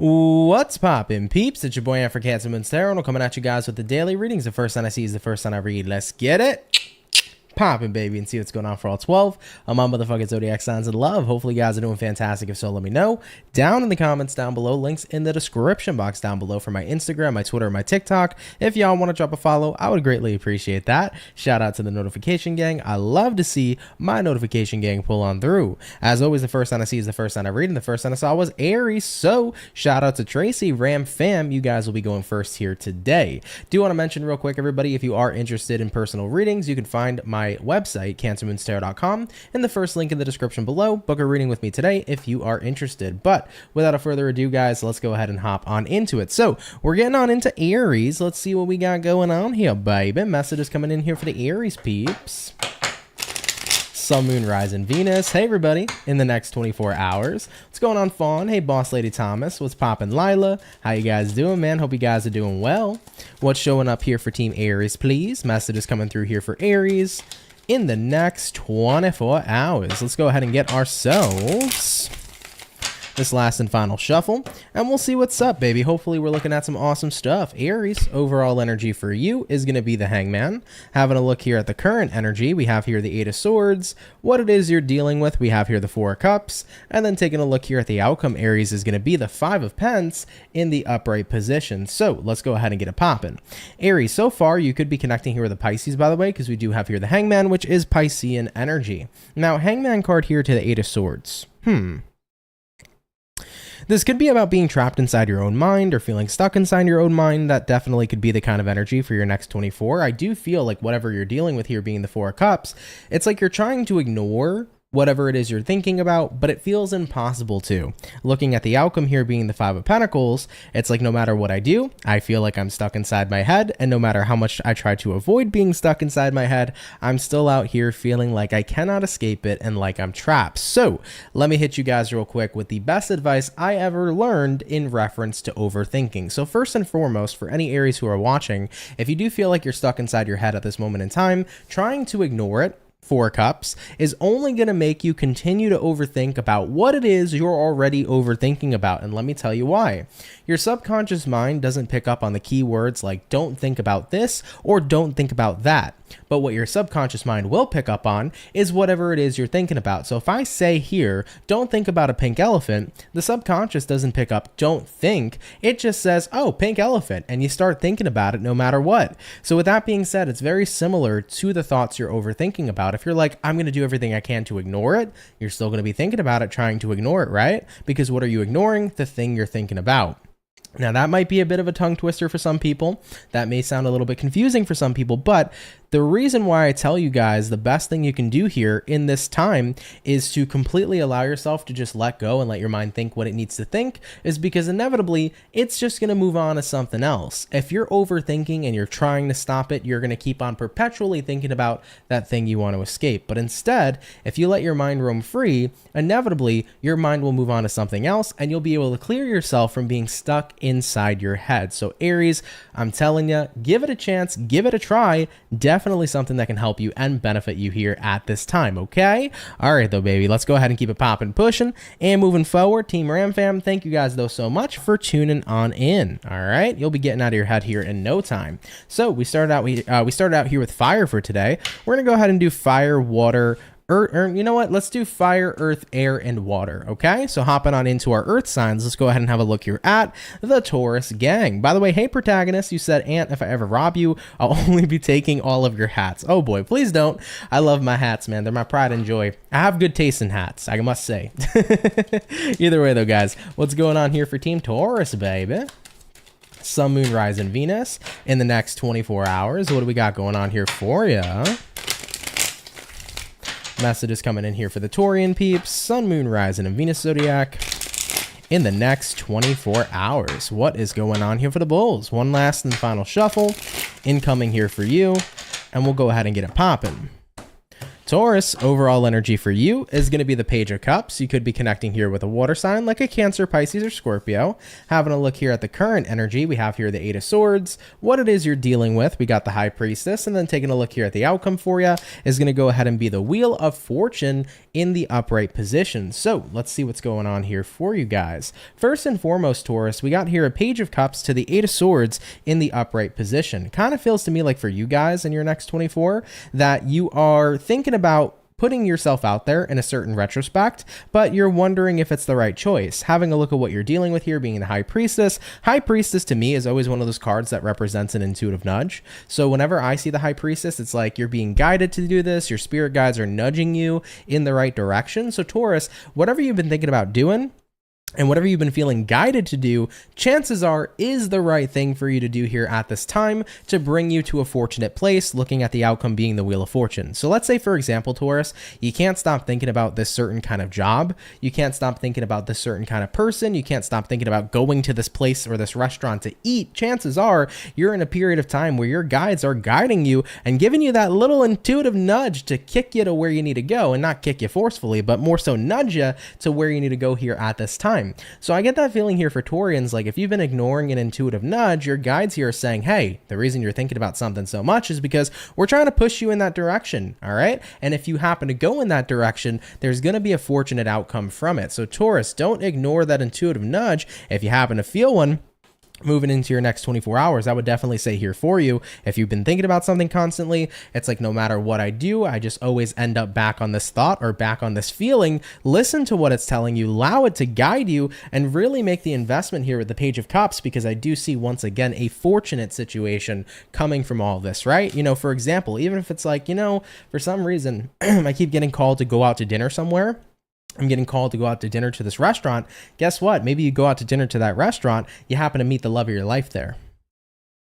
What's poppin', peeps? It's your boy for CancerMoonsTarot, and I'm coming at you guys with the daily readings. The first sign I see is the first sign I read. Let's get it poppin', baby, and see what's going on for all 12 of my motherfucking zodiac signs in love. Hopefully you guys are doing fantastic. If so, let me know down in the comments down below. Links in the description box down below for my Instagram, my Twitter, my TikTok. If y'all want to drop a follow, I would greatly appreciate that. Shout out to the notification gang. I love to see my notification gang pull on through. As always, the first sign I see is the first sign I read, and the first sign I saw was Aries. So shout out to Tracy, Ram Fam. You guys will be going first here today. Do want to mention real quick, everybody, if you are interested in personal readings, you can find my website, CancerMoonsTarot.com, in the first link in the description below. Book a reading with me today if you are interested. But without further ado, guys, let's go ahead and hop on into it. So we're getting on into Aries. Let's see what we got going on here, baby. Messages coming in here for the Aries peeps. Sun, Moon, Rising, Venus. Hey, everybody, in the next 24 hours. What's going on, Fawn? Hey, Boss Lady Thomas. What's poppin', Lila? How you guys doing, man? Hope you guys are doing well. What's showing up here for Team Aries, please? Messages coming through here for Aries in the next 24 hours. Let's go ahead and get ourselves this last and final shuffle, and we'll see what's up, baby. Hopefully we're looking at some awesome stuff. Aries, overall energy for you is going to be the Hangman. Having a look here at the current energy, we have here the Eight of Swords. What it is you're dealing with, we have here the Four of Cups, and then taking a look here at the outcome, Aries, is going to be the Five of Pence in the upright position. So let's go ahead and get it popping. Aries, so far you could be connecting here with the Pisces, by the way, because we do have here the Hangman, which is Piscean energy. Now, Hangman card here to the Eight of Swords. This could be about being trapped inside your own mind or feeling stuck inside your own mind. That definitely could be the kind of energy for your next 24. I do feel like whatever you're dealing with here being the Four of Cups, it's like you're trying to ignore whatever it is you're thinking about, but it feels impossible to. Looking at the outcome here being the Five of Pentacles, it's like no matter what I do, I feel like I'm stuck inside my head, and no matter how much I try to avoid being stuck inside my head, I'm still out here feeling like I cannot escape it and like I'm trapped. So let me hit you guys real quick with the best advice I ever learned in reference to overthinking. So first and foremost, for any Aries who are watching, if you do feel like you're stuck inside your head at this moment in time, trying to ignore it, Four Cups, is only going to make you continue to overthink about what it is you're already overthinking about. And let me tell you why. Your subconscious mind doesn't pick up on the keywords like don't think about this or don't think about that. But what your subconscious mind will pick up on is whatever it is you're thinking about. So if I say here, don't think about a pink elephant, the subconscious doesn't pick up don't think. It just says, oh, pink elephant. And you start thinking about it no matter what. So with that being said, it's very similar to the thoughts you're overthinking about. If you're like, I'm going to do everything I can to ignore it, you're still going to be thinking about it, trying to ignore it, right? Because what are you ignoring? The thing you're thinking about. Now, that might be a bit of a tongue twister for some people. That may sound a little bit confusing for some people, but the reason why I tell you guys the best thing you can do here in this time is to completely allow yourself to just let go and let your mind think what it needs to think, is because inevitably it's just going to move on to something else. If you're overthinking and you're trying to stop it, you're going to keep on perpetually thinking about that thing you want to escape. But instead, if you let your mind roam free, inevitably your mind will move on to something else and you'll be able to clear yourself from being stuck inside your head. So Aries, I'm telling you, give it a chance, give it a try. Definitely something that can help you and benefit you here at this time, okay? All right, though, baby, let's go ahead and keep it popping, pushing, and moving forward. Team Ram Fam, thank you guys, though, so much for tuning on in, all right? You'll be getting out of your head here in no time. So we started out here with fire for today. We're going to go ahead and do fire, water, you know what? Let's do fire, earth, air, and water, okay? So hopping on into our earth signs, let's go ahead and have a look here at the Taurus gang. By the way, hey, protagonist, you said, Aunt, if I ever rob you, I'll only be taking all of your hats. Oh, boy, please don't. I love my hats, man. They're my pride and joy. I have good taste in hats, I must say. Either way, though, guys, what's going on here for Team Taurus, baby? Sun, Moon, Rising, Venus in the next 24 hours. What do we got going on here for you? Messages coming in here for the Taurian peeps, Sun, Moon, Rising, and Venus zodiac in the next 24 hours. What is going on here for the Bulls? One last and final shuffle incoming here for you, and we'll go ahead and get it popping. Taurus, overall energy for you is going to be the Page of Cups. You could be connecting here with a water sign like a Cancer, Pisces, or Scorpio. Having a look here at the current energy, we have here the Eight of Swords, what it is you're dealing with. We got the High Priestess, and then taking a look here at the outcome for you is going to go ahead and be the Wheel of Fortune in the upright position. So let's see what's going on here for you guys. First and foremost, Taurus, we got here a Page of Cups to the Eight of Swords in the upright position. Kind of feels to me like for you guys in your next 24 that you are thinking about putting yourself out there in a certain retrospect, but you're wondering if it's the right choice. Having a look at what you're dealing with here being the High Priestess. High Priestess to me is always one of those cards that represents an intuitive nudge. So whenever I see the High Priestess, it's like you're being guided to do this. Your spirit guides are nudging you in the right direction. So Taurus, whatever you've been thinking about doing, and whatever you've been feeling guided to do, chances are is the right thing for you to do here at this time to bring you to a fortunate place, looking at the outcome being the Wheel of Fortune. So let's say, for example, Taurus, you can't stop thinking about this certain kind of job. You can't stop thinking about this certain kind of person. You can't stop thinking about going to this place or this restaurant to eat. Chances are you're in a period of time where your guides are guiding you and giving you that little intuitive nudge to kick you to where you need to go, and not kick you forcefully, but more so nudge you to where you need to go here at this time. So I get that feeling here for Taurians, like if you've been ignoring an intuitive nudge, your guides here are saying, hey, the reason you're thinking about something so much is because we're trying to push you in that direction, all right? And if you happen to go in that direction, there's going to be a fortunate outcome from it. So Taurus, don't ignore that intuitive nudge. If you happen to feel one moving into your next 24 hours, I would definitely say here for you, if you've been thinking about something constantly, it's like no matter what I do, I just always end up back on this thought or back on this feeling. Listen to what it's telling you, allow it to guide you, and really make the investment here with the Page of Cups, because I do see once again a fortunate situation coming from all this, right? You know, for example, even if it's like, you know, for some reason I keep getting called to go out to dinner somewhere, I'm getting called to go out to dinner to this restaurant. Guess what? Maybe you go out to dinner to that restaurant, you happen to meet the love of your life there.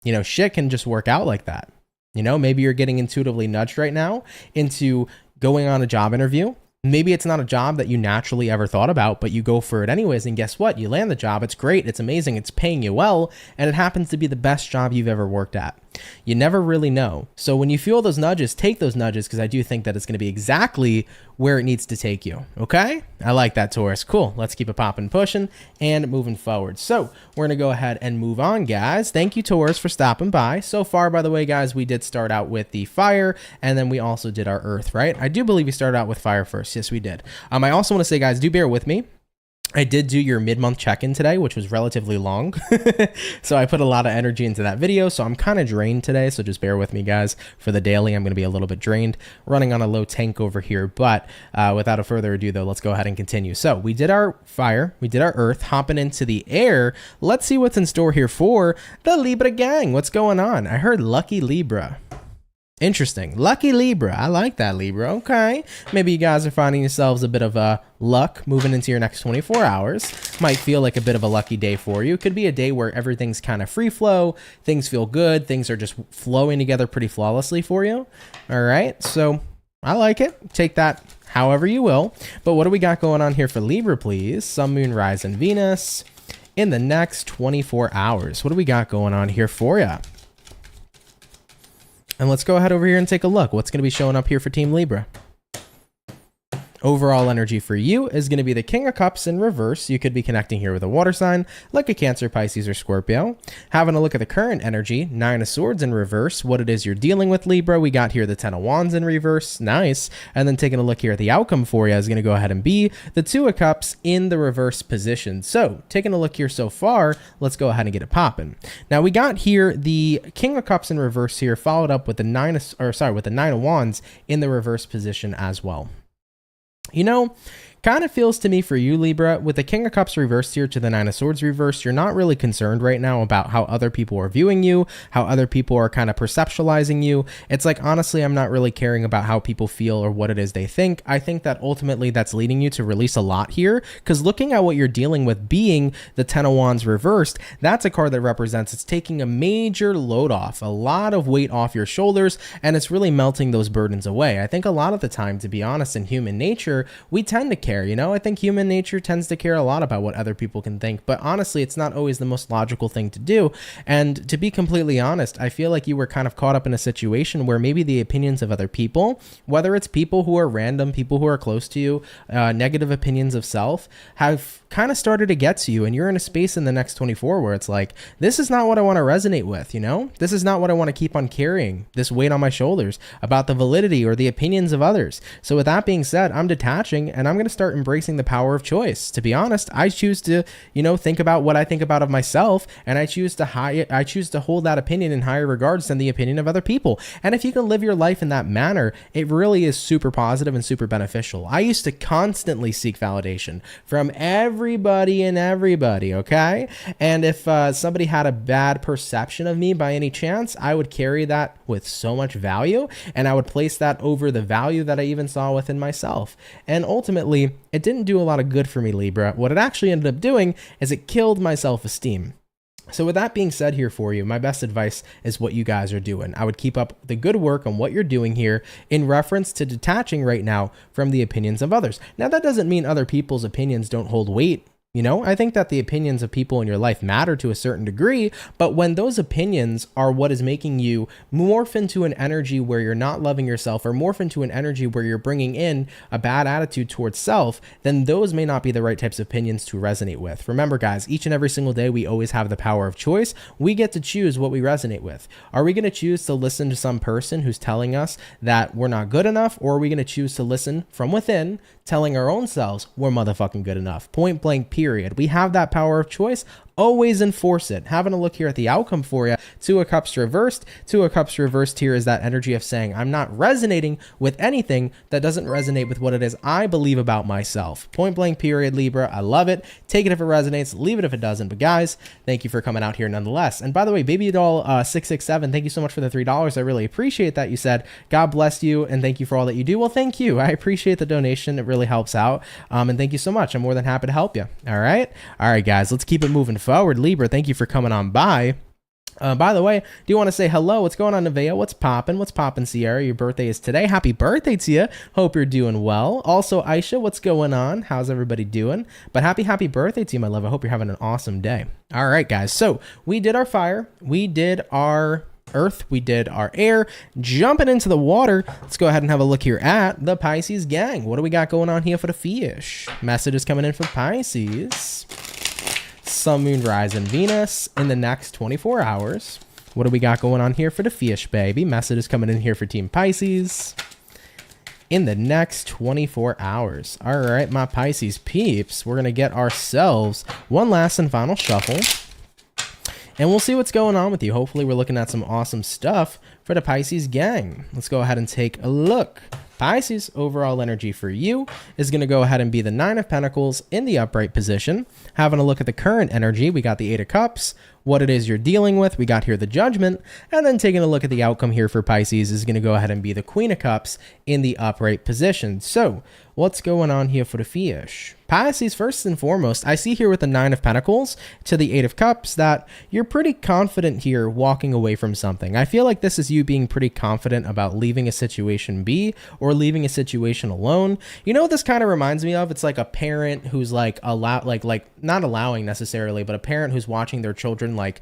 You know, shit can just work out like that. You know, maybe you're getting intuitively nudged right now into going on a job interview. Maybe it's not a job that you naturally ever thought about, but you go for it anyways, and guess what? You land the job. It's great. It's amazing. It's paying you well, and it happens to be the best job you've ever worked at. You never really know. So when you feel those nudges, take those nudges, because I do think that it's going to be exactly where it needs to take you. Okay? I like that, Taurus. Cool. Let's keep it popping, pushing, and moving forward. So we're going to go ahead and move on, guys. Thank you, Taurus, for stopping by. So far, by the way, guys, we did start out with the fire, and then we also did our earth, right? I do believe we started out with fire first. Yes, we did. I also want to say, guys, do bear with me. I did do your mid-month check-in today, which was relatively long. So I put a lot of energy into that video. So I'm kind of drained today. So just bear with me, guys. For the daily, I'm going to be a little bit drained, running on a low tank over here. But without a further ado, though, let's go ahead and continue. So we did our fire. We did our earth, hopping into the air. Let's see what's in store here for the Libra gang. What's going on? I heard lucky Libra. Interesting. Lucky Libra. I like that, Libra. Okay. Maybe you guys are finding yourselves a bit of luck moving into your next 24 hours. Might feel like a bit of a lucky day for you. Could be a day where everything's kind of free flow. Things feel good. Things are just flowing together pretty flawlessly for you. All right. So I like it. Take that however you will. But what do we got going on here for Libra, please? Sun, Moon, Rise, and Venus in the next 24 hours. What do we got going on here for you? And let's go ahead over here and take a look. What's going to be showing up here for Team Libra? Overall energy for you is going to be the King of Cups in reverse. You could be connecting here with a water sign like a Cancer, Pisces, or Scorpio. Having a look at the current energy, Nine of Swords in reverse. What it is you're dealing with, Libra. We got here the Ten of Wands in reverse. Nice. And then taking a look here at the outcome for you is going to go ahead and be the Two of Cups in the reverse position. So taking a look here so far, let's go ahead and get it popping. Now we got here the King of Cups in reverse here, followed up with the Nine of Wands in the reverse position as well. You know, kind of feels to me for you, Libra, with the King of Cups reversed here to the Nine of Swords reversed, you're not really concerned right now about how other people are viewing you, how other people are kind of perceptualizing you. It's like, honestly, I'm not really caring about how people feel or what it is they think. I think that ultimately that's leading you to release a lot here, because looking at what you're dealing with being the Ten of Wands reversed, that's a card that represents it's taking a major load off, a lot of weight off your shoulders, and it's really melting those burdens away. I think a lot of the time, to be honest, in human nature, we tend to carry care, you know? I think human nature tends to care a lot about what other people can think, but honestly, it's not always the most logical thing to do. And to be completely honest, I feel like you were kind of caught up in a situation where maybe the opinions of other people, whether it's people who are random, people who are close to you, negative opinions of self, have kind of started to get to you, and you're in a space in the next 24 where it's like, this is not what I want to resonate with, you know? This is not what I want to keep on carrying, this weight on my shoulders about the validity or the opinions of others. So with that being said, I'm detaching and I'm going to start embracing the power of choice. To be honest, I choose to, you know, think about what I think about of myself, and I choose to hold that opinion in higher regards than the opinion of other people. And if you can live your life in that manner, it really is super positive and super beneficial. I used to constantly seek validation from everybody and everybody, okay? And if somebody had a bad perception of me by any chance, I would carry that with so much value, and I would place that over the value that I even saw within myself. And ultimately, it didn't do a lot of good for me, Libra. What it actually ended up doing is it killed my self-esteem. So with that being said here for you, my best advice is what you guys are doing. I would keep up the good work on what you're doing here in reference to detaching right now from the opinions of others. Now, that doesn't mean other people's opinions don't hold weight. You know, I think that the opinions of people in your life matter to a certain degree, but when those opinions are what is making you morph into an energy where you're not loving yourself, or morph into an energy where you're bringing in a bad attitude towards self, then those may not be the right types of opinions to resonate with. Remember, guys, each and every single day, we always have the power of choice. We get to choose what we resonate with. Are we going to choose to listen to some person who's telling us that we're not good enough, or are we going to choose to listen from within, telling our own selves we're motherfucking good enough? Point blank, period. We have that power of choice. Always enforce it. Having a look here at the outcome for you. Two of Cups reversed. Two of Cups reversed here is that energy of saying, I'm not resonating with anything that doesn't resonate with what it is I believe about myself. Point blank, period, Libra. I love it. Take it if it resonates. Leave it if it doesn't. But guys, thank you for coming out here nonetheless. And by the way, Baby Doll 667, thank you so much for the $3. I really appreciate that. You said, God bless you and thank you for all that you do. Well, thank you. I appreciate the donation. It really helps out. And thank you so much. I'm more than happy to help you. All right, guys, let's keep it moving forward. Libra, thank you for coming on by. By the way, do you want to say hello? What's going on, Nevaeh? What's poppin', Sierra? Your birthday is today. Happy birthday to you. Hope you're doing well. Also, Aisha, what's going on? How's everybody doing? But happy birthday to you, my love. I hope you're having an awesome day. All right, guys. So we did our fire. We did our earth, we did our air. Jumping into the water, let's go ahead and have a look here at the Pisces gang. What do we got going on here for the fish? Messages coming in from Pisces. Sun, Moon, Rise, and Venus in the next 24 hours. What do we got going on here for the fish, baby? Messages coming in here for Team Pisces in the next 24 hours. All right, my Pisces peeps, we're going to get ourselves one last and final shuffle, and we'll see what's going on with you. Hopefully, we're looking at some awesome stuff for the Pisces gang. Let's go ahead and take a look. Pisces, overall energy for you is going to go ahead and be the Nine of Pentacles in the upright position. Having a look at the current energy, we got the Eight of Cups. What it is you're dealing with, we got here the Judgment. And then taking a look at the outcome here for Pisces is going to go ahead and be the Queen of Cups in the upright position. So what's going on here for the fish? Pisces, first and foremost, I see here with the Nine of Pentacles to the Eight of Cups that you're pretty confident here walking away from something. I feel like this is you being pretty confident about leaving a situation be or leaving a situation alone. You know what this kind of reminds me of? It's like a parent who's like not allowing necessarily, but a parent who's watching their children like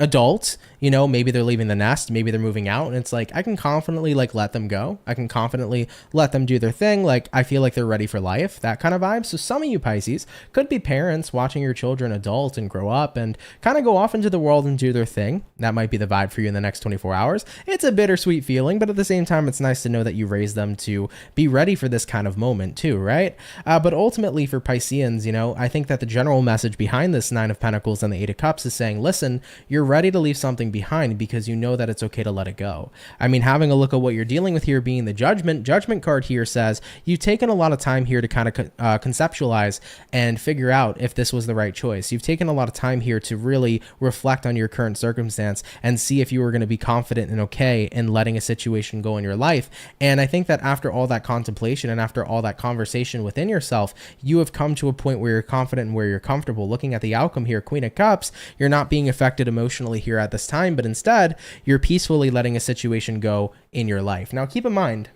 adults, you know, maybe they're leaving the nest, maybe they're moving out, and it's like, I can confidently like let them go. I can confidently let them do their thing. Like, I feel like they're ready for life, that kind of vibe. So some of you Pisces could be parents watching your children adult and grow up and kind of go off into the world and do their thing. That might be the vibe for you in the next 24 hours. It's a bittersweet feeling, but at the same time, it's nice to know that you raised them to be ready for this kind of moment too, right? But ultimately for Pisceans, you know, I think that the general message behind this Nine of Pentacles and the Eight of Cups is saying, listen, you're ready to leave something behind because you know that it's okay to let it go. I mean, having a look at what you're dealing with here being the Judgment card here says you've taken a lot of time here to kind of conceptualize and figure out if this was the right choice. You've taken a lot of time here to really reflect on your current circumstance and see if you were going to be confident and okay in letting a situation go in your life. And I think that after all that contemplation and after all that conversation within yourself, you have come to a point where you're confident and where you're comfortable. Looking at the outcome here, Queen of Cups, you're not being affected emotionally here at this time, but instead you're peacefully letting a situation go in your life. Now keep in mind,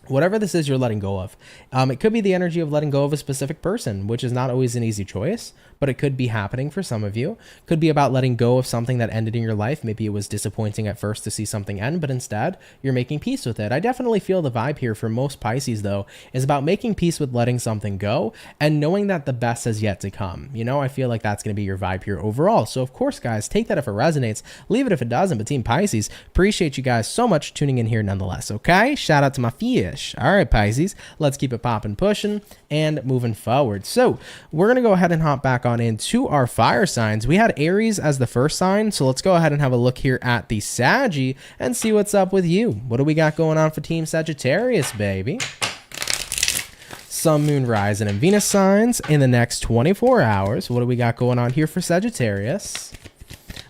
whatever this is you're letting go of. It could be the energy of letting go of a specific person, which is not always an easy choice, but it could be happening for some of you. Could be about letting go of something that ended in your life. Maybe it was disappointing at first to see something end, but instead you're making peace with it. I definitely feel the vibe here for most Pisces, though, is about making peace with letting something go and knowing that the best has yet to come. You know, I feel like that's going to be your vibe here overall. So of course, guys, take that if it resonates, leave it if it doesn't, but Team Pisces, appreciate you guys so much tuning in here nonetheless, okay? Shout out to my fish. All right, Pisces, let's keep it popping, pushing, and moving forward. So we're going to go ahead and hop back on into our fire signs. We had Aries as the first sign, so let's go ahead and have a look here at the Saggy and see what's up with you. What do we got going on for Team Sagittarius, baby? Sun, Moon, Rising, and Venus signs in the next 24 hours. What do we got going on here for Sagittarius?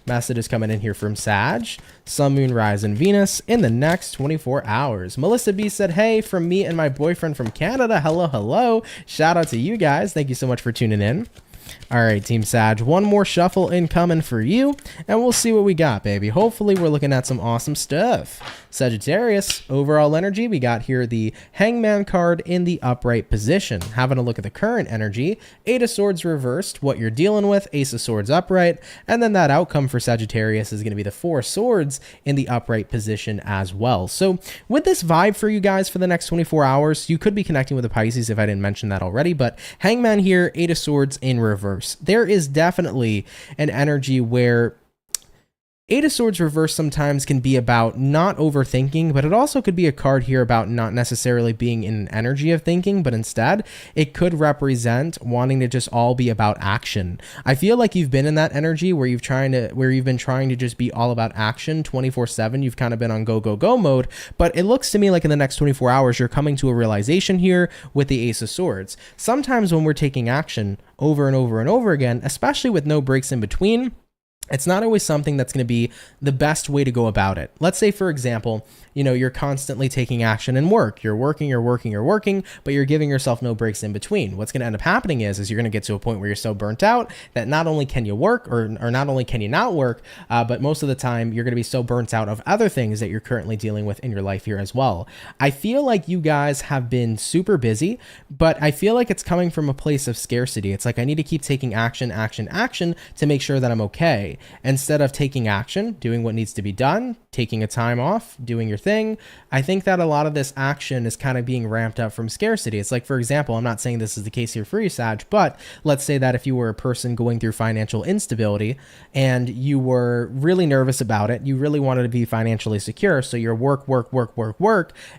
Message is coming in here from Sag. Sun, Moon, Rising, Venus in the next 24 hours. Melissa B said, hey, from me and my boyfriend from Canada. Hello, hello. Shout out to you guys. Thank you so much for tuning in. All right, Team Sag, one more shuffle incoming for you, and we'll see what we got, baby. Hopefully, we're looking at some awesome stuff. Sagittarius, overall energy, we got here the Hangman card in the upright position. Having a look at the current energy, Eight of Swords reversed, what you're dealing with, Ace of Swords upright, and then that outcome for Sagittarius is going to be the Four Swords in the upright position as well. So with this vibe for you guys for the next 24 hours, you could be connecting with the Pisces if I didn't mention that already, but Hangman here, Eight of Swords in reverse. There is definitely an energy where Eight of Swords reverse sometimes can be about not overthinking, but it also could be a card here about not necessarily being in an energy of thinking, but instead it could represent wanting to just all be about action. I feel like you've been in that energy where you've been trying to just be all about action 24/7. You've kind of been on go, go, go mode, but it looks to me like in the next 24 hours, you're coming to a realization here with the Ace of Swords. Sometimes when we're taking action over and over and over again, especially with no breaks in between, it's not always something that's going to be the best way to go about it. Let's say, for example, you know, you're constantly taking action in work. You're working, but you're giving yourself no breaks in between. What's going to end up happening is you're going to get to a point where you're so burnt out that not only can you work or not only can you not work, but most of the time you're going to be so burnt out of other things that you're currently dealing with in your life here as well. I feel like you guys have been super busy, but I feel like it's coming from a place of scarcity. It's like I need to keep taking action to make sure that I'm okay. Instead of taking action, doing what needs to be done, taking a time off, doing your thing, I think that a lot of this action is kind of being ramped up from scarcity. It's like, for example, I'm not saying this is the case here for you, Sag, but let's say that if you were a person going through financial instability and you were really nervous about it, you really wanted to be financially secure, so you're work,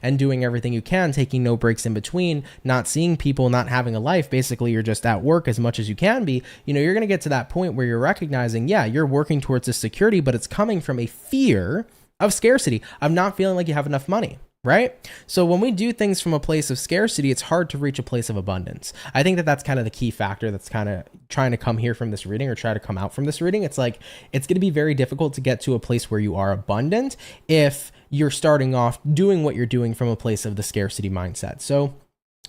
and doing everything you can, taking no breaks in between, not seeing people, not having a life, basically you're just at work as much as you can be, you know, you're going to get to that point where you're recognizing, yeah, you're working towards this security, but it's coming from a fear of scarcity, of not feeling like you have enough money, right? So when we do things from a place of scarcity, it's hard to reach a place of abundance. I think that that's kind of the key factor that's kind of trying to come here from this reading or try to come out from this reading. It's like, it's going to be very difficult to get to a place where you are abundant if you're starting off doing what you're doing from a place of the scarcity mindset. So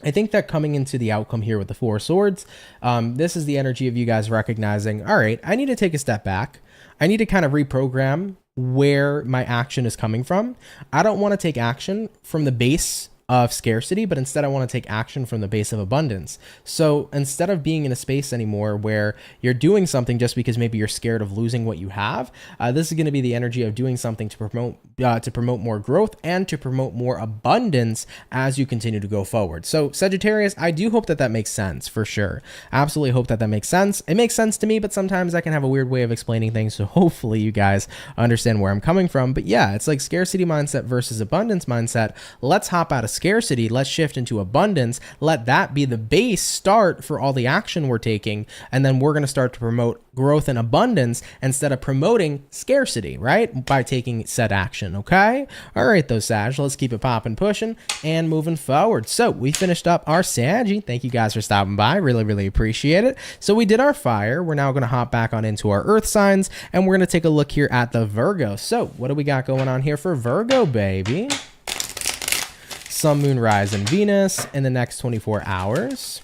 I think that coming into the outcome here with the Four Swords, this is the energy of you guys recognizing, all right, I need to take a step back. I need to kind of reprogram where my action is coming from. I don't want to take action from the base of scarcity, but instead I want to take action from the base of abundance. So instead of being in a space anymore where you're doing something just because maybe you're scared of losing what you have, this is going to be the energy of doing something to promote more growth and to promote more abundance as you continue to go forward. So Sagittarius, I do hope that that makes sense for sure. Absolutely hope that that makes sense. It makes sense to me, but sometimes I can have a weird way of explaining things. So hopefully you guys understand where I'm coming from. But yeah, it's like scarcity mindset versus abundance mindset. Let's hop out of scarcity, let's shift into abundance, let that be the base start for all the action we're taking, and then we're going to start to promote growth and abundance instead of promoting scarcity, right? By taking said action, okay? All right, though, Sag, let's keep it popping, pushing, and moving forward. So we finished up our Saggy. Thank you guys for stopping by. Really appreciate it. So we did our fire. We're now going to hop back on into our earth signs, and we're going to take a look here at the Virgo. So what do we got going on here for Virgo, baby? Sun, Moon, Rising, Venus in the next 24 hours.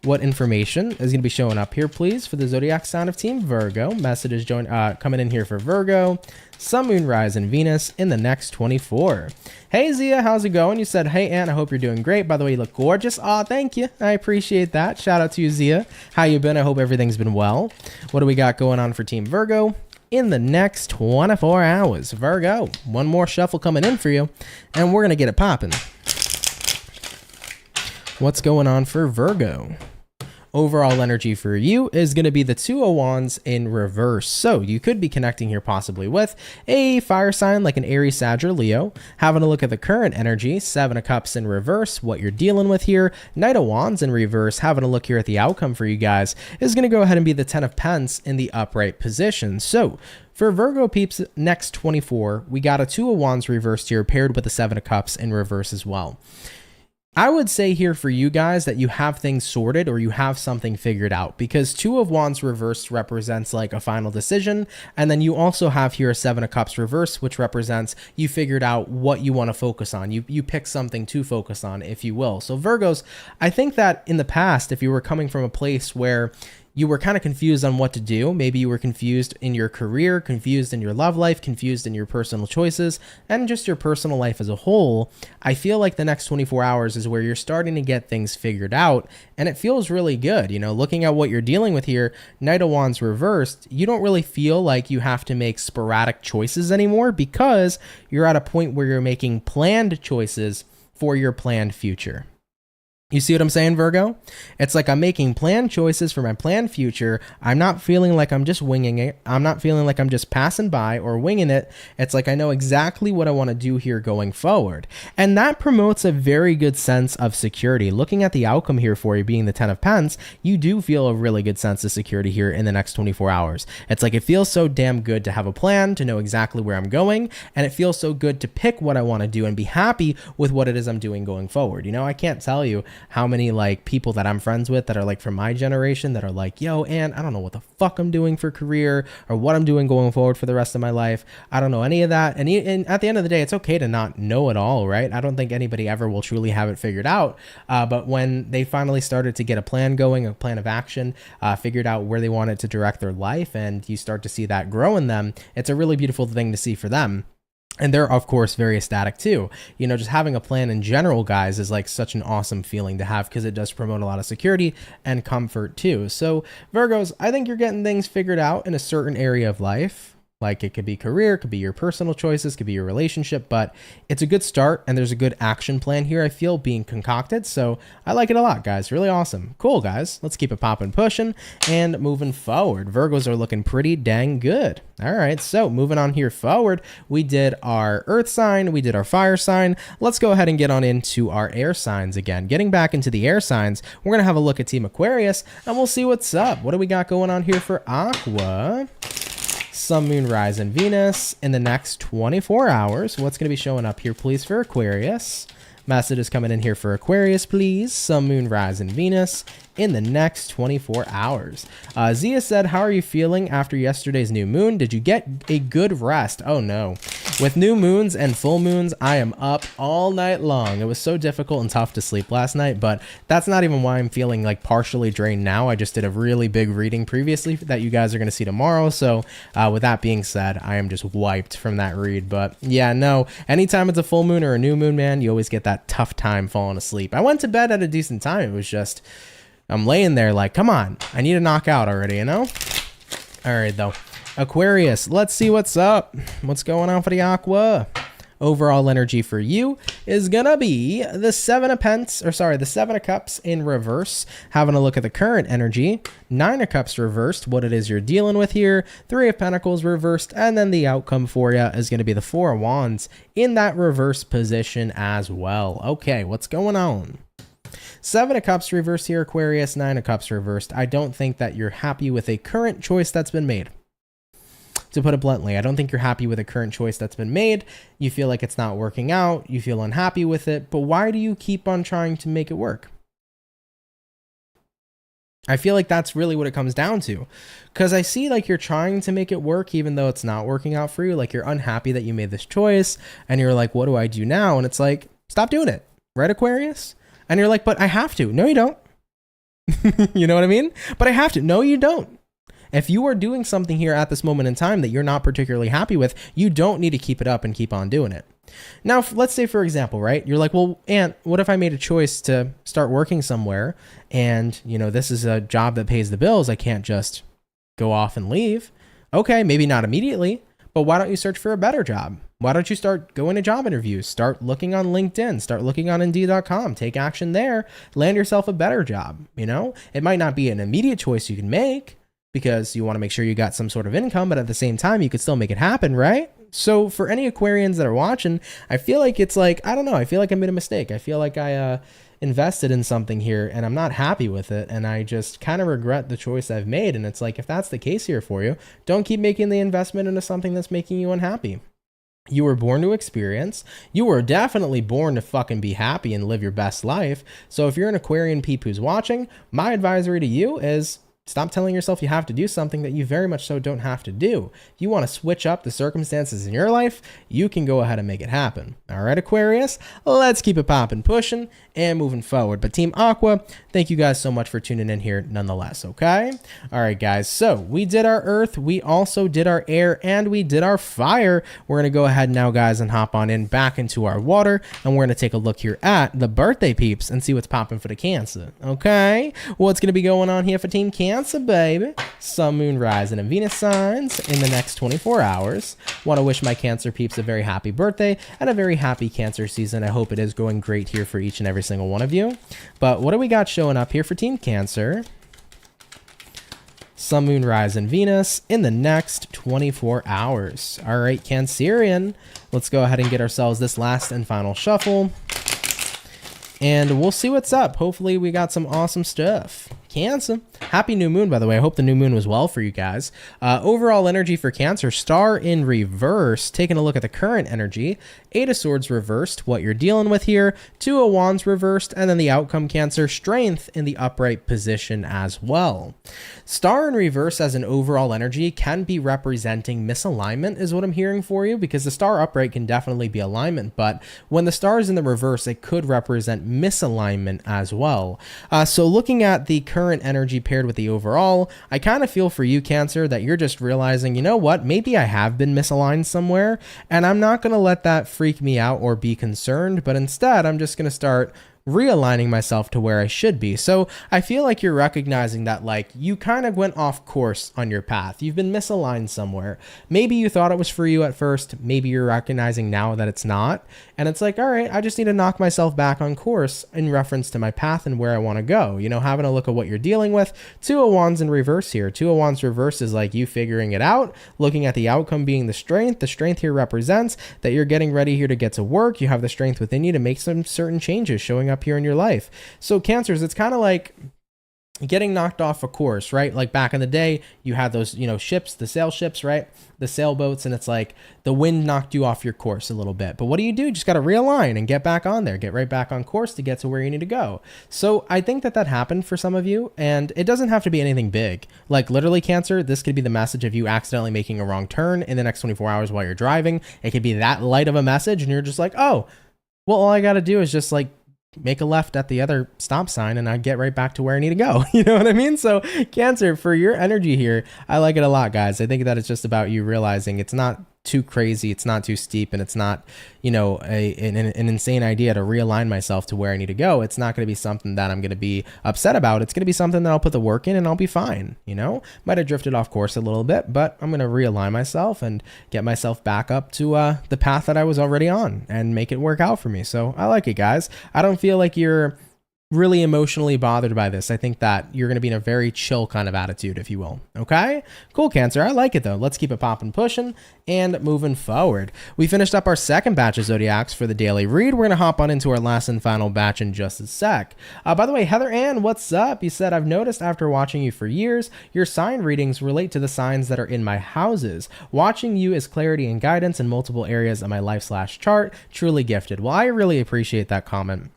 what information is going to be showing up here, please, for the zodiac sign of Team Virgo. Message is coming in here for Virgo, Sun, Moon, Rise, and Venus in the next 24. Hey, Zia, how's it going? You said, hey, Ann, I hope you're doing great. By the way, you look gorgeous. Aw, thank you. I appreciate that. Shout out to you, Zia. How you been? I hope everything's been well. What do we got going on for Team Virgo in the next 24 hours? Virgo, one more shuffle coming in for you, and we're going to get it popping. What's going on for Virgo? Overall energy for you is going to be the Two of Wands in reverse. So you could be connecting here possibly with a fire sign like an Aries, Sag, or Leo. Having a look at the current energy, Seven of Cups in reverse, what you're dealing with here. Knight of Wands in reverse. Having a look here at the outcome for you guys is going to go ahead and be the Ten of Pence in the upright position. So for Virgo peeps, next 24, we got a Two of Wands reversed here paired with the Seven of Cups in reverse as well. I would say here for you guys that you have things sorted or you have something figured out, because Two of Wands reversed represents like a final decision. And then you also have here a Seven of Cups reverse, which represents you figured out what you want to focus on. You pick something to focus on, if you will. So Virgos, I think that in the past, if you were coming from a place where you were kind of confused on what to do. Maybe you were confused in your career, confused in your love life, confused in your personal choices, and just your personal life as a whole. I feel like the next 24 hours is where you're starting to get things figured out, and it feels really good. You know, looking at what you're dealing with here, Knight of Wands reversed, you don't really feel like you have to make sporadic choices anymore because you're at a point where you're making planned choices for your planned future. You see what I'm saying, Virgo? It's like I'm making planned choices for my planned future. I'm not feeling like I'm just winging it. I'm not feeling like I'm just passing by or winging it. It's like I know exactly what I want to do here going forward. And that promotes a very good sense of security. Looking at the outcome here for you being the Ten of Pence, you do feel a really good sense of security here in the next 24 hours. It's like it feels so damn good to have a plan, to know exactly where I'm going, and it feels so good to pick what I want to do and be happy with what it is I'm doing going forward. You know, I can't tell you how many like people that I'm friends with that are like from my generation that are like, yo, and I don't know what the fuck I'm doing for career or what I'm doing going forward for the rest of my life. I don't know any of that. And at the end of the day, it's okay to not know it all, right? I don't think anybody ever will truly have it figured out. But when they finally started to get a plan going, a plan of action, figured out where they wanted to direct their life, and you start to see that grow in them, it's a really beautiful thing to see for them. And they're, of course, very ecstatic too. You know, just having a plan in general, guys, is like such an awesome feeling to have because it does promote a lot of security and comfort too. So Virgos, I think you're getting things figured out in a certain area of life. Like it could be career, it could be your personal choices, could be your relationship, but it's a good start and there's a good action plan here, I feel, being concocted. So I like it a lot, guys. Really awesome. Cool, guys. Let's keep it popping, pushing, and moving forward. Virgos are looking pretty dang good. All right, so moving on here forward, we did our earth sign, we did our fire sign. Let's go ahead and get on into our air signs again. Getting back into the air signs, we're going to have a look at Team Aquarius and we'll see what's up. What do we got going on here for Aqua? Sun, Moon, Rise, and Venus in the next 24 hours. What's going to be showing up here, please, for Aquarius? Message is coming in here for Aquarius, please. Sun, Moon, Rise, and Venus in the next 24 hours. Zia said, how are you feeling after yesterday's new moon? Did you get a good rest? Oh no. With new moons and full moons, I am up all night long. It was so difficult and tough to sleep last night, but that's not even why I'm feeling like partially drained now. I just did a really big reading previously that you guys are going to see tomorrow. So with that being said, I am just wiped from that read. But yeah, no, anytime it's a full moon or a new moon, man, you always get that tough time falling asleep. I went to bed at a decent time. It was just, I'm laying there like, come on, I need to knock out already, you know? All right, though. Aquarius, let's see what's up. What's going on for the Aqua? Overall energy for you is gonna be the Seven of Cups in reverse. Having a look at the current energy, Nine of Cups reversed, what it is you're dealing with here, Three of Pentacles reversed, and then the outcome for you is gonna be the Four of Wands in that reverse position as well. Okay, what's going on? Seven of Cups reversed here, Aquarius. Nine of Cups reversed. I don't think that you're happy with a current choice that's been made. To put it bluntly, I don't think you're happy with a current choice that's been made. You feel like it's not working out. You feel unhappy with it. But why do you keep on trying to make it work? I feel like that's really what it comes down to. Because I see like you're trying to make it work even though it's not working out for you. Like you're unhappy that you made this choice. And you're like, what do I do now? And it's like, stop doing it. Right, Aquarius? And you're like, but I have to. No, you don't. You know what I mean? But I have to. No, you don't. If you are doing something here at this moment in time that you're not particularly happy with, you don't need to keep it up and keep on doing it. Now, let's say, for example, right? You're like, well, Aunt, what if I made a choice to start working somewhere and, you know, this is a job that pays the bills. I can't just go off and leave. Okay, maybe not immediately, but why don't you search for a better job? Why don't you start going to job interviews? Start looking on LinkedIn, start looking on Indeed.com, take action there, land yourself a better job. You know, it might not be an immediate choice you can make because you want to make sure you got some sort of income, but at the same time, you could still make it happen, right? So for any Aquarians that are watching, I feel like it's like, I don't know, I feel like I made a mistake. I feel like I invested in something here and I'm not happy with it. And I just kind of regret the choice I've made. And it's like, if that's the case here for you, don't keep making the investment into something that's making you unhappy. You were born to experience. You were definitely born to fucking be happy and live your best life. So if you're an Aquarian peep who's watching, my advisory to you is stop telling yourself you have to do something that you very much so don't have to do. If you want to switch up the circumstances in your life, you can go ahead and make it happen. All right, Aquarius, let's keep it popping, pushing, and moving forward. But Team Aqua, thank you guys so much for tuning in here nonetheless, okay? All right, guys, so we did our earth, we also did our air, and we did our fire. We're going to go ahead now, guys, and hop on in back into our water, and we're going to take a look here at the birthday peeps and see what's popping for the Cancer, okay? What's going to be going on here for Team Cancer, baby? Sun, Moon, Rising, and Venus signs in the next 24 hours. Want to wish my Cancer peeps a very happy birthday and a very happy Cancer season. I hope it is going great here for each and every single one of you. But what do we got showing up here for Team Cancer? Sun, Moon, Rising, Venus in the next 24 hours. All right, Cancerian, let's go ahead and get ourselves this last and final shuffle. And we'll see what's up. Hopefully we got some awesome stuff. Cancer. Happy new moon, by the way. I hope the new moon was well for you guys. Overall energy for Cancer, Star in reverse. Taking a look at the current energy. 8 of Swords reversed, what you're dealing with here. 2 of Wands reversed, and then the outcome, Cancer, Strength in the upright position as well. Star in reverse as an overall energy can be representing misalignment is what I'm hearing for you, because the star upright can definitely be alignment, but when the star is in the reverse, it could represent misalignment as well. So looking at the current energy paired with the overall, I kind of feel for you, Cancer, that you're just realizing, you know what, maybe I have been misaligned somewhere, and I'm not going to let that freak me out or be concerned, but instead I'm just going to start realigning myself to where I should be. So I feel like you're recognizing that, like, you kind of went off course on your path. You've been misaligned somewhere. Maybe you thought it was for you at first. Maybe you're recognizing now that it's not. And it's like, all right, I just need to knock myself back on course in reference to my path and where I want to go. You know, having a look at what you're dealing with. 2 of Wands in reverse here. 2 of Wands reverse is like you figuring it out, looking at the outcome being the strength. The strength here represents that you're getting ready here to get to work. You have the strength within you to make some certain changes showing up here in your life. So Cancers, it's kind of like getting knocked off a course, right? Like back in the day, you had those, you know, ships, the sail ships, right? The sailboats, and it's like the wind knocked you off your course a little bit. But what do? You just got to realign and get back on there, get right back on course to get to where you need to go. So I think that happened for some of you, and it doesn't have to be anything big. Like literally, Cancer, this could be the message of you accidentally making a wrong turn in the next 24 hours while you're driving. It could be that light of a message, and you're just like, oh, well, all I got to do is just like make a left at the other stop sign and I get right back to where I need to go. You know what I mean? So Cancer, for your energy here, I like it a lot, guys. I think that it's just about you realizing it's not too crazy, it's not too steep, and it's not, you know, an insane idea to realign myself to where I need to go. It's not going to be something that I'm going to be upset about. It's going to be something that I'll put the work in and I'll be fine. You know, might have drifted off course a little bit, but I'm going to realign myself and get myself back up to the path that I was already on and make it work out for me. So I like it, guys. I don't feel like you're really emotionally bothered by this. I think that you're going to be in a very chill kind of attitude, if you will. Okay, cool, Cancer. I like it though. Let's keep it popping, pushing, and moving forward. We finished up our second batch of zodiacs for the daily read. We're going to hop on into our last and final batch in just a sec. By the way, Heather Ann, what's up? You said, I've noticed after watching you for years, your sign readings relate to the signs that are in my houses. Watching you is clarity and guidance in multiple areas of my life/chart. Truly gifted. Well, I really appreciate that comment.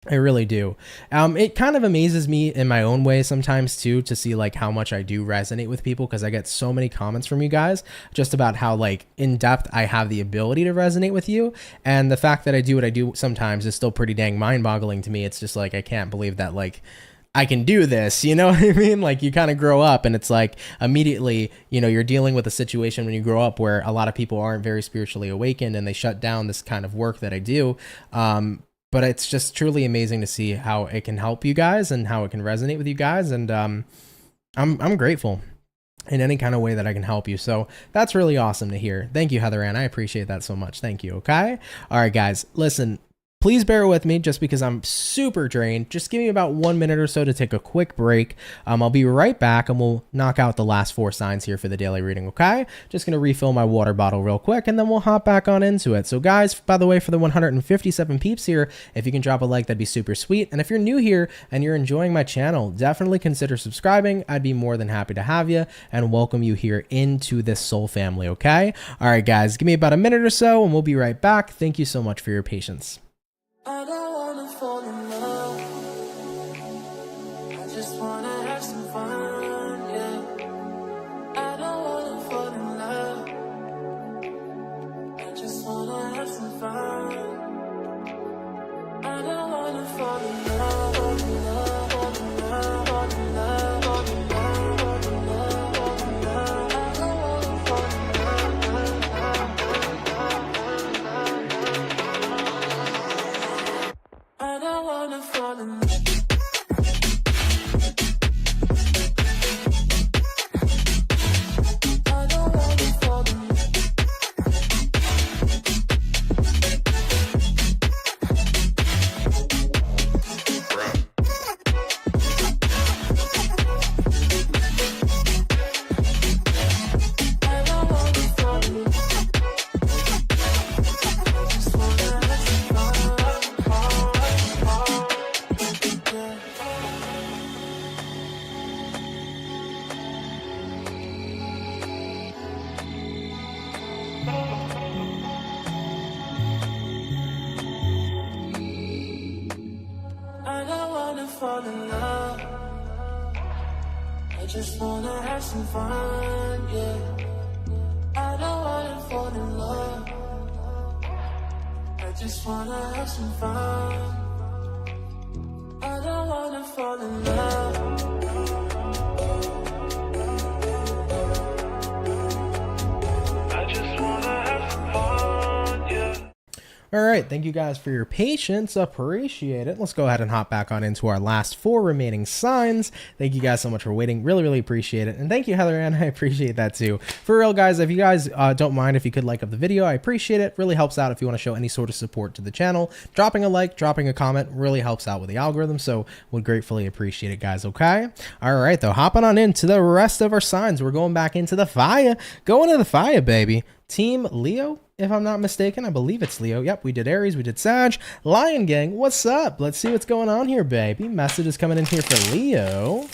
I really do. It kind of amazes me in my own way sometimes too, to see like how much I do resonate with people, because I get so many comments from you guys just about how like in depth I have the ability to resonate with you. And the fact that I do what I do sometimes is still pretty dang mind boggling to me. It's just like, I can't believe that like I can do this, you know what I mean? Like you kind of grow up and it's like immediately, you know, you're dealing with a situation when you grow up where a lot of people aren't very spiritually awakened and they shut down this kind of work that I do. But it's just truly amazing to see how it can help you guys and how it can resonate with you guys. And I'm grateful in any kind of way that I can help you. So that's really awesome to hear. Thank you, Heather Ann. I appreciate that so much. Thank you. Okay. All right, guys, listen. Please bear with me just because I'm super drained. Just give me about 1 minute or so to take a quick break. I'll be right back and we'll knock out the last 4 signs here for the daily reading, okay? Just going to refill my water bottle real quick and then we'll hop back on into it. So guys, by the way, for the 157 peeps here, if you can drop a like, that'd be super sweet. And if you're new here and you're enjoying my channel, definitely consider subscribing. I'd be more than happy to have you and welcome you here into this soul family, okay? All right, guys, give me about a minute or so and we'll be right back. Thank you so much for your patience. I don't wanna fall in love. I just wanna have some fun, yeah. I don't wanna fall in love. I just wanna have some fun. I don't wanna fall in love, fall in love, fall in love, fall in love, fall in love, fall in love, fall in love. I don't wanna fall in love. I don't wanna fall in love. Fall in love. I just wanna have some fun, yeah. I don't wanna fall in love. I just wanna have some fun. I don't wanna fall in love. I just wanna have some fun, yeah. All right, thank you guys for your patience. Appreciate it. Let's go ahead and hop back on into our last 4 remaining signs. Thank you guys so much for waiting. Really, really appreciate it. And thank you, Heather Ann. I appreciate that too. For real, guys, if you guys don't mind, if you could like up the video, I appreciate it. Really helps out if you want to show any sort of support to the channel. Dropping a like, dropping a comment really helps out with the algorithm. So would gratefully appreciate it, guys. Okay. All right, though, hopping on into the rest of our signs. We're going back into the fire. Going to the fire, baby. Team Leo, if I'm not mistaken. I believe it's Leo. Yep, we did Aries, we did Sag. Lion Gang, what's up? Let's see what's going on here, baby. Message is coming in here for Leo.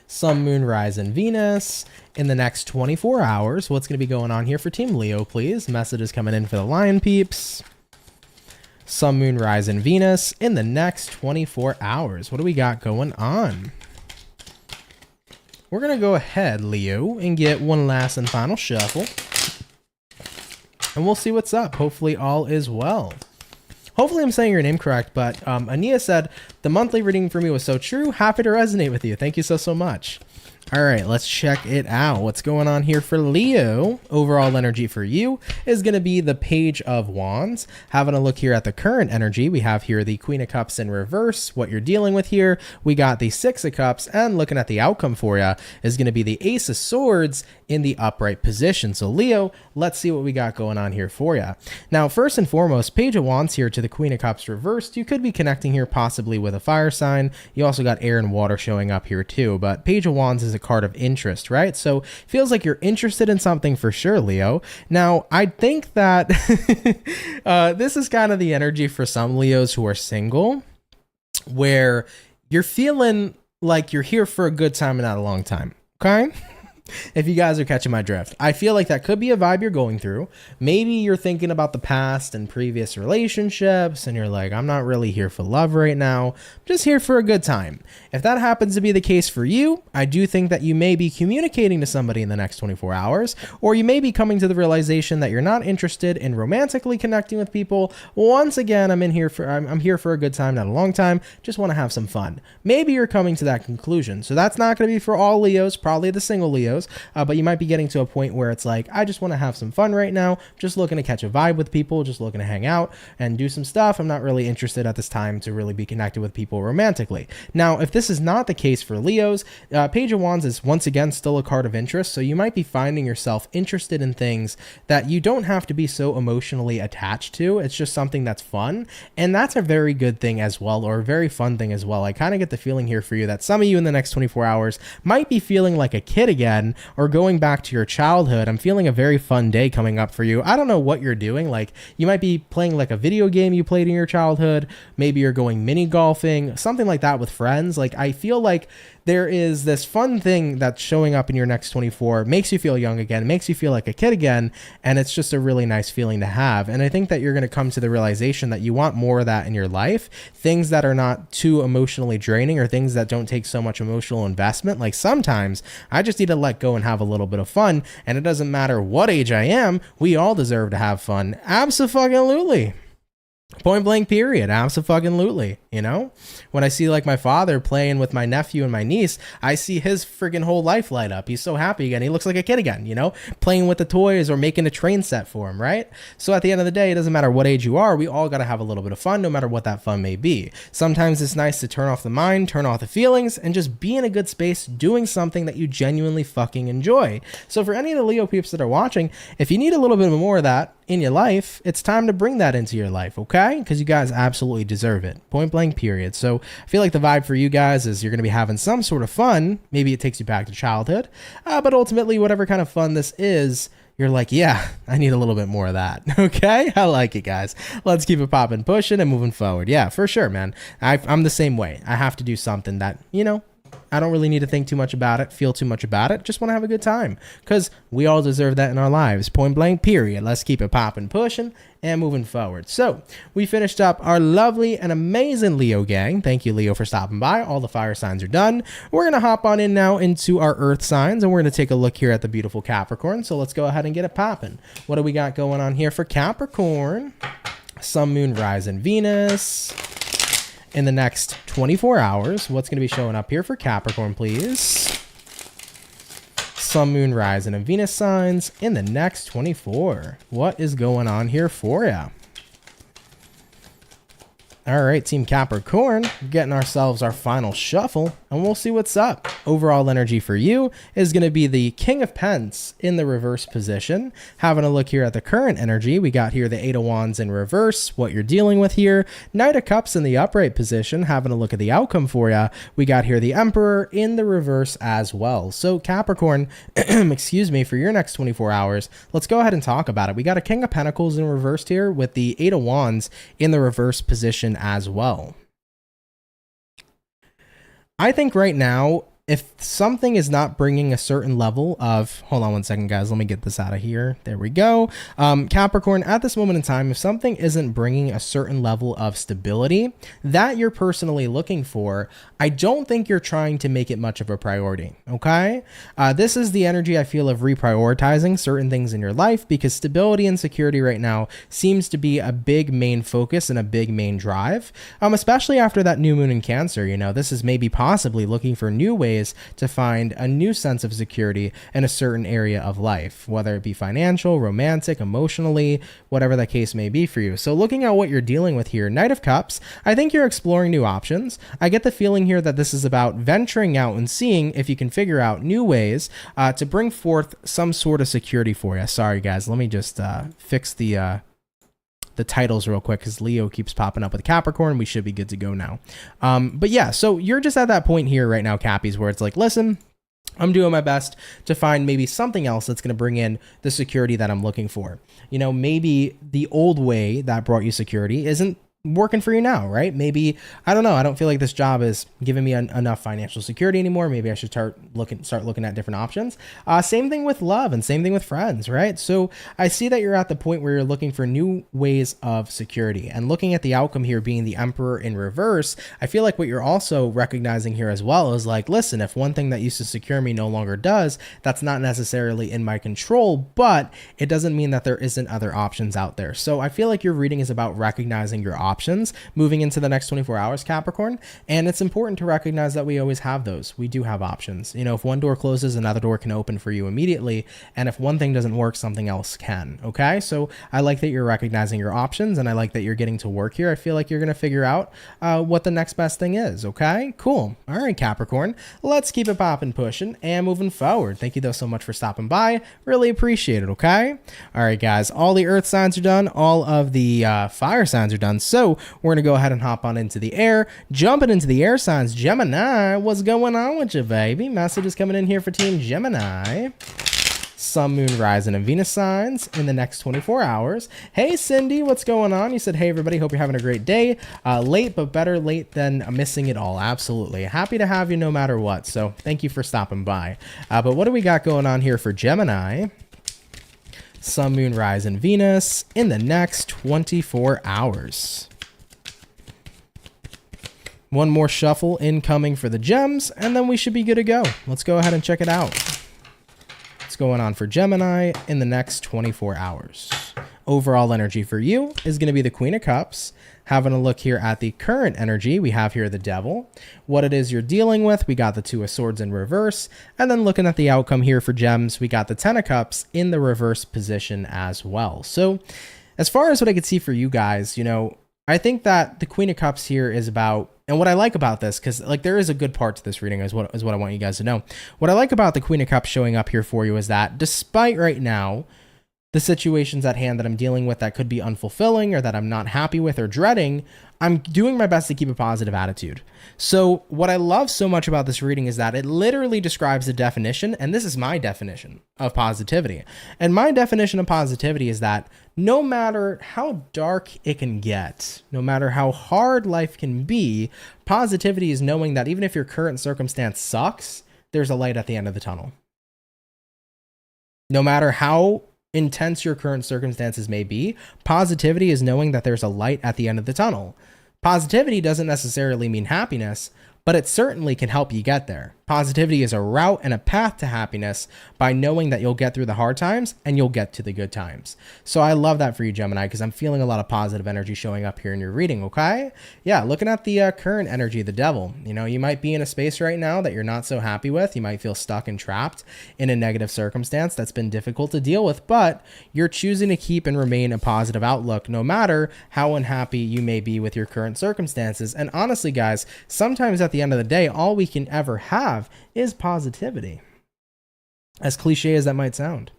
Sun, Moon, Rise, and Venus in the next 24 hours. What's going to be going on here for Team Leo, please? Message is coming in for the Lion peeps. Sun, Moon, Rise, and Venus in the next 24 hours. What do we got going on? We're going to go ahead, Leo, and get one last and final shuffle. And we'll see what's up. Hopefully all is well. Hopefully I'm saying your name correct, but Ania said, the monthly reading for me was so true. Happy to resonate with you. Thank you so much. All right, let's check it out. What's going on here for Leo? Overall energy for you is going to be the Page of Wands. Having a look here at the current energy, we have here the Queen of Cups in reverse. What you're dealing with here, we got the Six of Cups, and looking at the outcome for you is going to be the Ace of Swords in the upright position. So Leo, let's see what we got going on here for you. Now, first and foremost, Page of Wands here to the Queen of Cups reversed. You could be connecting here possibly with a fire sign. You also got air and water showing up here too, but Page of Wands is a card of interest, right? So feels like you're interested in something for sure, Leo. Now, I think that this is kind of the energy for some Leos who are single, where you're feeling like you're here for a good time and not a long time, okay? If you guys are catching my drift, I feel like that could be a vibe you're going through. Maybe you're thinking about the past and previous relationships and you're like, I'm not really here for love right now, I'm just here for a good time. If that happens to be the case for you, I do think that you may be communicating to somebody in the next 24 hours, or you may be coming to the realization that you're not interested in romantically connecting with people. Once again, I'm here for a good time, not a long time, just want to have some fun. Maybe you're coming to that conclusion. So that's not going to be for all Leos, probably the single Leos. But you might be getting to a point where it's like, I just want to have some fun right now, just looking to catch a vibe with people, just looking to hang out and do some stuff. I'm not really interested at this time to really be connected with people romantically. Now, if this is not the case for Leos, Page of Wands is once again still a card of interest, so you might be finding yourself interested in things that you don't have to be so emotionally attached to. It's just something that's fun, and that's a very good thing as well, or a very fun thing as well. I kind of get the feeling here for you that some of you in the next 24 hours might be feeling like a kid again, or going back to your childhood. I'm feeling a very fun day coming up for you. I don't know what you're doing. Like, you might be playing like a video game you played in your childhood. Maybe you're going mini golfing, something like that with friends. Like, I feel like there is this fun thing that's showing up in your next 24, makes you feel young again, makes you feel like a kid again, and it's just a really nice feeling to have. And I think that you're going to come to the realization that you want more of that in your life, things that are not too emotionally draining, or things that don't take so much emotional investment. Like, sometimes I just need to let go and have a little bit of fun, and it doesn't matter what age I am, we all deserve to have fun. Abso-fucking-lutely. Point blank period. Abso-fucking-lutely. You know, when I see like my father playing with my nephew and my niece, I see his freaking whole life light up. He's so happy again. He looks like a kid again, you know, playing with the toys or making a train set for him, right? So at the end of the day, it doesn't matter what age you are, we all got to have a little bit of fun, no matter what that fun may be. Sometimes it's nice to turn off the mind, turn off the feelings, and just be in a good space doing something that you genuinely fucking enjoy. So for any of the Leo peeps that are watching, if you need a little bit more of that in your life, it's time to bring that into your life, okay? Because you guys absolutely deserve it. Point blank period. So I feel like the vibe for you guys is you're going to be having some sort of fun. Maybe it takes you back to childhood, but ultimately whatever kind of fun this is, you're like, yeah, I need a little bit more of that. Okay, I like it, guys. Let's keep it popping, pushing, and moving forward. Yeah, for sure, man. I'm the same way. I have to do something that, you know, I don't really need to think too much about it, feel too much about it. Just want to have a good time, because we all deserve that in our lives. Point blank, period. Let's keep it popping, pushing, and moving forward. So we finished up our lovely and amazing Leo gang. Thank you, Leo, for stopping by. All the fire signs are done. We're going to hop on in now into our earth signs, and we're going to take a look here at the beautiful Capricorn. So let's go ahead and get it popping. What do we got going on here for Capricorn? Sun, Moon, Rising, Venus. In the next 24 hours, what's going to be showing up here for Capricorn, please? Sun, Moon, Rising, and Venus signs in the next 24. What is going on here for you? All right, Team Capricorn, getting ourselves our final shuffle, and we'll see what's up. Overall energy for you is going to be the King of Pence in the reverse position. Having a look here at the current energy, we got here the Eight of Wands in reverse, what you're dealing with here. Knight of Cups in the upright position. Having a look at the outcome for you, we got here the Emperor in the reverse as well. So Capricorn, excuse me, for your next 24 hours, let's go ahead and talk about it. We got a King of Pentacles in reverse here with the Eight of Wands in the reverse position as well. I think right now, if something is not bringing a certain level of, hold on one second, guys, let me get this out of here. There we go. Capricorn, at this moment in time, if something isn't bringing a certain level of stability that you're personally looking for, I don't think you're trying to make it much of a priority, okay? This is the energy I feel of reprioritizing certain things in your life, because stability and security right now seems to be a big main focus and a big main drive, especially after that new moon in Cancer. You know, this is maybe possibly looking for new ways to find a new sense of security in a certain area of life, whether it be financial, romantic, emotionally, whatever that case may be for you. So looking at what you're dealing with here, Knight of Cups, I think you're exploring new options. I get the feeling here that this is about venturing out and seeing if you can figure out new ways to bring forth some sort of security for you. Sorry, guys, let me just fix the titles real quick, because Leo keeps popping up with Capricorn. We should be good to go now. But yeah, so you're just at that point here right now, Cappies, where it's like, listen, I'm doing my best to find maybe something else that's going to bring in the security that I'm looking for. You know, maybe the old way that brought you security isn't working for you now, right? Maybe, I don't know, I don't feel like this job is giving me enough financial security anymore. Maybe I should start looking at different options. Same thing with love and same thing with friends, right? So I see that you're at the point where you're looking for new ways of security, and looking at the outcome here being the Emperor in reverse. I feel like what you're also recognizing here as well is like, listen, if one thing that used to secure me no longer does, that's not necessarily in my control, but it doesn't mean that there isn't other options out there. So I feel like your reading is about recognizing your options moving into the next 24 hours, Capricorn. And it's important to recognize that we always have those. We do have options. You know, if one door closes, another door can open for you immediately. And if one thing doesn't work, something else can. Okay. So I like that you're recognizing your options, and I like that you're getting to work here. I feel like you're going to figure out what the next best thing is. Okay, cool. All right, Capricorn, let's keep it popping, pushing, and moving forward. Thank you though so much for stopping by. Really appreciate it. Okay. All right, guys, all the earth signs are done. All of the fire signs are done. So we're going to go ahead and hop on into the air, jumping into the air signs. Gemini, what's going on with you, baby? Messages coming in here for Team Gemini. Sun, Moon, Rising, and Venus signs in the next 24 hours. Hey, Cindy, what's going on? You said, hey, everybody, hope you're having a great day. Late, but better late than missing it all. Absolutely. Happy to have you no matter what. So thank you for stopping by. But what do we got going on here for Gemini? Sun, Moon, Rising, Venus in the next 24 hours. One more shuffle incoming for the gems, and then we should be good to go. Let's go ahead and check it out. What's going on for Gemini in the next 24 hours? Overall energy for you is going to be the Queen of Cups. Having a look here at the current energy, we have here the Devil. What it is you're dealing with, we got the Two of Swords in reverse. And then looking at the outcome here for gems, we got the Ten of Cups in the reverse position as well. So as far as what I could see for you guys, you know, I think that the Queen of Cups here is about, and what I like about this, because like there is a good part to this reading is what I want you guys to know. What I like about the Queen of Cups showing up here for you is that despite right now the situations at hand that I'm dealing with that could be unfulfilling or that I'm not happy with or dreading, I'm doing my best to keep a positive attitude. So what I love so much about this reading is that it literally describes the definition, and this is my definition of positivity. And my definition of positivity is that no matter how dark it can get, no matter how hard life can be, positivity is knowing that even if your current circumstance sucks, there's a light at the end of the tunnel. No matter how intense your current circumstances may be, positivity is knowing that there's a light at the end of the tunnel. Positivity doesn't necessarily mean happiness, but it certainly can help you get there. Positivity is a route and a path to happiness by knowing that you'll get through the hard times and you'll get to the good times. So I love that for you, Gemini, because I'm feeling a lot of positive energy showing up here in your reading, okay? Yeah, looking at the current energy, the Devil, you know, you might be in a space right now that you're not so happy with. You might feel stuck and trapped in a negative circumstance that's been difficult to deal with, but you're choosing to keep and remain a positive outlook no matter how unhappy you may be with your current circumstances. And honestly, guys, sometimes at the end of the day, all we can ever have is positivity. As cliche as that might sound,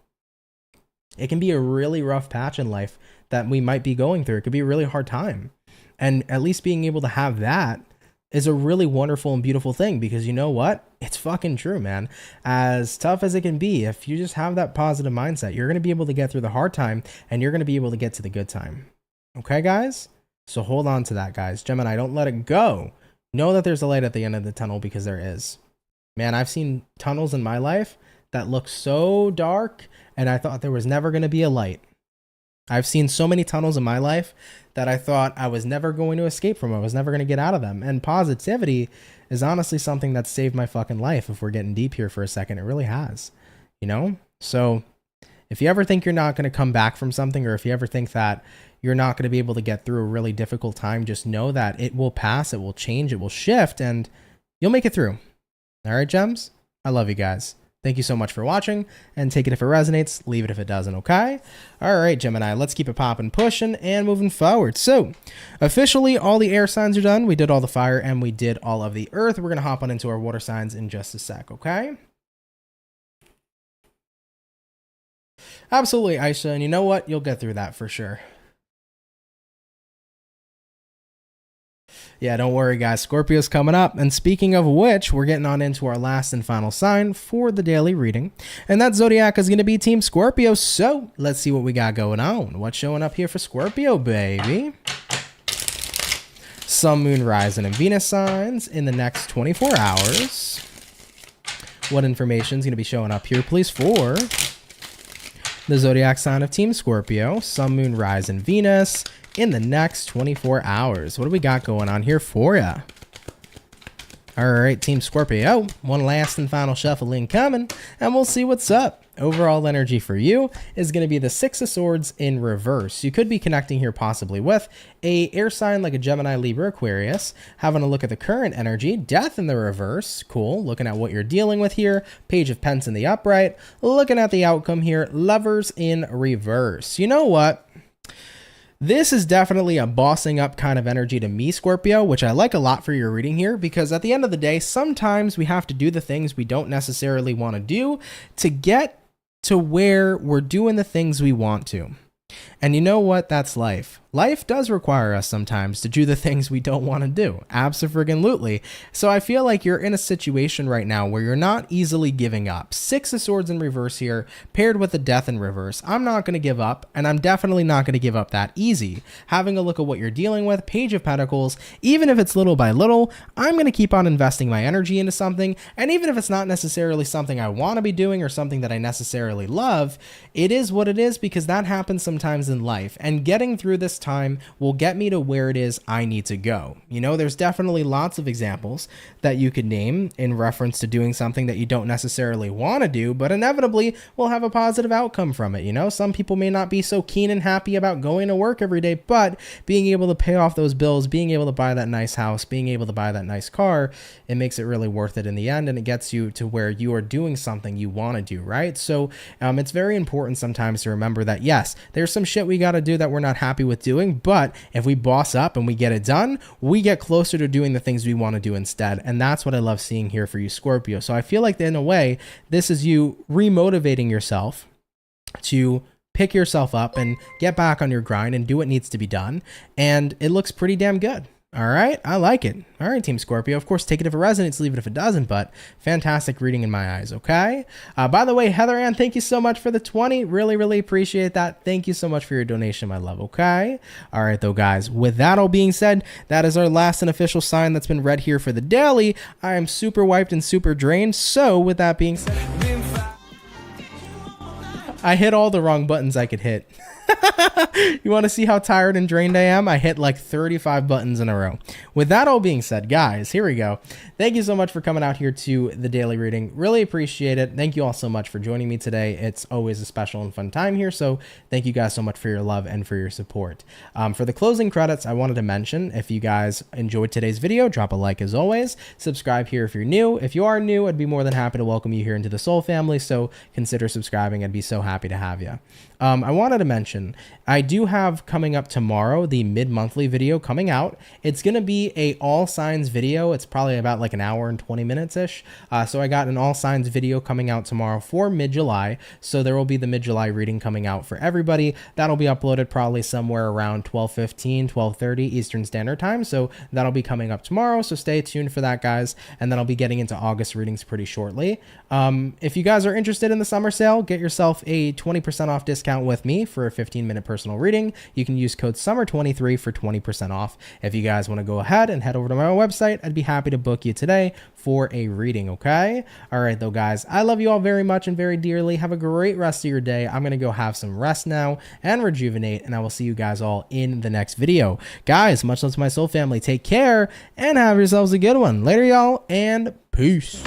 it can be a really rough patch in life that we might be going through. It could be a really hard time. And at least being able to have that is a really wonderful and beautiful thing, because you know what? It's fucking true, man. As tough as it can be, if you just have that positive mindset, you're going to be able to get through the hard time and you're going to be able to get to the good time. Okay, guys? So hold on to that, guys. Gemini, don't let it go. Know that there's a light at the end of the tunnel, because there is. Man, I've seen tunnels in my life that look so dark, and I thought there was never going to be a light. I've seen so many tunnels in my life that I thought I was never going to escape from. I was never going to get out of them. And positivity is honestly something that saved my fucking life. If we're getting deep here for a second, it really has, you know? So if you ever think you're not going to come back from something, or if you ever think that you're not going to be able to get through a really difficult time, just know that it will pass, it will change, it will shift, and you'll make it through. All right, gems? I love you guys. Thank you so much for watching, and take it if it resonates, leave it if it doesn't, okay? All right, Gemini, let's keep it popping, pushing, and moving forward. So, officially, all the air signs are done. We did all the fire, and we did all of the earth. We're going to hop on into our water signs in just a sec, okay? Absolutely, Aisha, and you know what? You'll get through that for sure. Yeah, don't worry, guys. Scorpio's coming up. And speaking of which, we're getting on into our last and final sign for the daily reading. And that zodiac is going to be Team Scorpio. So let's see what we got going on. What's showing up here for Scorpio, baby? Sun, Moon, Rising, and Venus signs in the next 24 hours. What information is going to be showing up here, please, for the zodiac sign of Team Scorpio, Sun, Moon, Rising, Venus in the next 24 hours. What do we got going on here for you? All right, Team Scorpio, one last and final shuffle incoming, and we'll see what's up. Overall energy for you is going to be the Six of Swords in reverse. You could be connecting here possibly with a air sign like a Gemini, Libra, Aquarius. Having a look at the current energy, Death in the reverse. Cool. Looking at what you're dealing with here. Page of Pence in the upright. Looking at the outcome here, Lovers in reverse. You know what? This is definitely a bossing up kind of energy to me, Scorpio, which I like a lot for your reading here, because at the end of the day, sometimes we have to do the things we don't necessarily want to do to get to where we're doing the things we want to. And you know what? That's life. Life does require us sometimes to do the things we don't want to do. Abso-friggin-lutely. So I feel like you're in a situation right now where you're not easily giving up. Six of Swords in reverse here, paired with the Death in reverse. I'm not going to give up, and I'm definitely not going to give up that easy. Having a look at what you're dealing with, Page of Pentacles, even if it's little by little, I'm going to keep on investing my energy into something, and even if it's not necessarily something I want to be doing or something that I necessarily love, it is what it is, because that happens sometimes in life, and getting through this time will get me to where it is I need to go. You know, there's definitely lots of examples that you could name in reference to doing something that you don't necessarily want to do, but inevitably will have a positive outcome from it. You know, some people may not be so keen and happy about going to work every day, but being able to pay off those bills, being able to buy that nice house, being able to buy that nice car, it makes it really worth it in the end, and it gets you to where you are doing something you want to do, right? So it's very important sometimes to remember that, yes, there's some shit we got to do that we're not happy with doing, but if we boss up and we get it done, we get closer to doing the things we want to do instead. And that's what I love seeing here for you, Scorpio. So I feel like in a way, this is you remotivating yourself to pick yourself up and get back on your grind and do what needs to be done. And it looks pretty damn good. All right, I like it. All right, Team Scorpio. Of course, take it if it resonates, leave it if it doesn't, but fantastic reading in my eyes, okay? By the way, Heather Ann, thank you so much for the 20. Really, really appreciate that. Thank you so much for your donation, my love, okay? All right, though, guys, with that all being said, that is our last and official sign that's been read here for the daily. I am super wiped and super drained, so with that being said, I hit all the wrong buttons I could hit. You want to see how tired and drained I am? I hit like 35 buttons in a row. With that all being said, guys, here we go. Thank you so much for coming out here to the daily reading. Really appreciate it. Thank you all so much for joining me today. It's always a special and fun time here, so thank you guys so much for your love and for your support. For the closing credits, I wanted to mention, if you guys enjoyed today's video, drop a like as always. Subscribe here if you're new. If you are new, I'd be more than happy to welcome you here into the Soul family, so consider subscribing. I'd be so happy to have you. I wanted to mention, I do have coming up tomorrow the mid-monthly video coming out. It's going to be a all signs video. It's probably about like an hour and 20 minutes-ish. So I got an all signs video coming out tomorrow for mid-July. So there will be the mid-July reading coming out for everybody. That'll be uploaded probably somewhere around 12:15, 12:30 Eastern Standard Time. So that'll be coming up tomorrow. So stay tuned for that, guys. And then I'll be getting into August readings pretty shortly. If you guys are interested in the summer sale, get yourself a 20% off discount with me for a 15-minute personal reading. You can use code SUMMER23 for 20% off. If you guys want to go ahead and head over to my website, I'd be happy to book you today for a reading, okay? All right, though, guys, I love you all very much and very dearly. Have a great rest of your day. I'm going to go have some rest now and rejuvenate, and I will see you guys all in the next video. Guys, much love to my soul family. Take care and have yourselves a good one. Later, y'all, and peace.